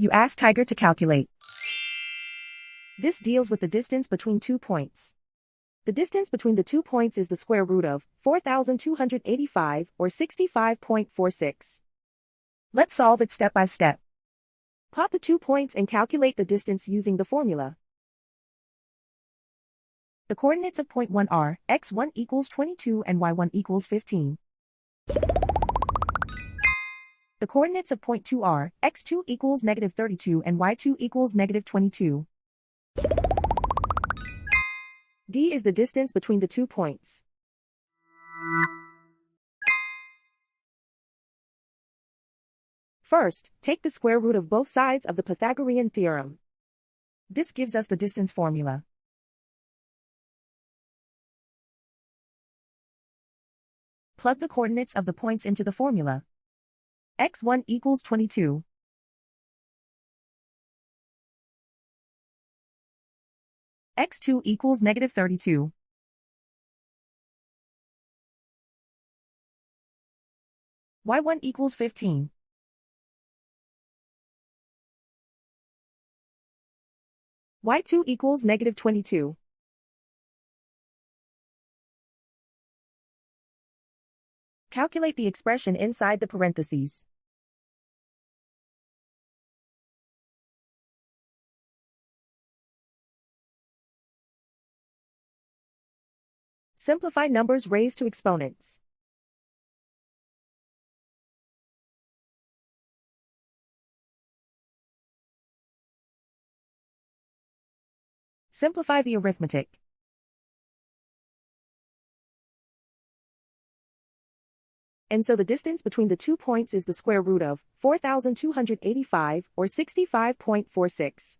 You ask Tiger to calculate. This deals with the distance between 2 points. The distance between the 2 points is the square root of 4,285 or 65.46. Let's solve it step by step. Plot the 2 points and calculate the distance using the formula. The coordinates of point 1 are x1 equals 22 and y1 equals 15. The coordinates of point 2 are x2 equals negative 32 and y2 equals negative 22. D is the distance between the 2 points. First, take the square root of both sides of the Pythagorean theorem. This gives us the distance formula. Plug the coordinates of the points into the formula. x1 equals 22. x2 equals negative 32. y1 equals 15. y2 equals negative 22. Calculate the expression inside the parentheses. Simplify numbers raised to exponents. Simplify the arithmetic. And so the distance between the 2 points is the square root of 4,285 or 65.46.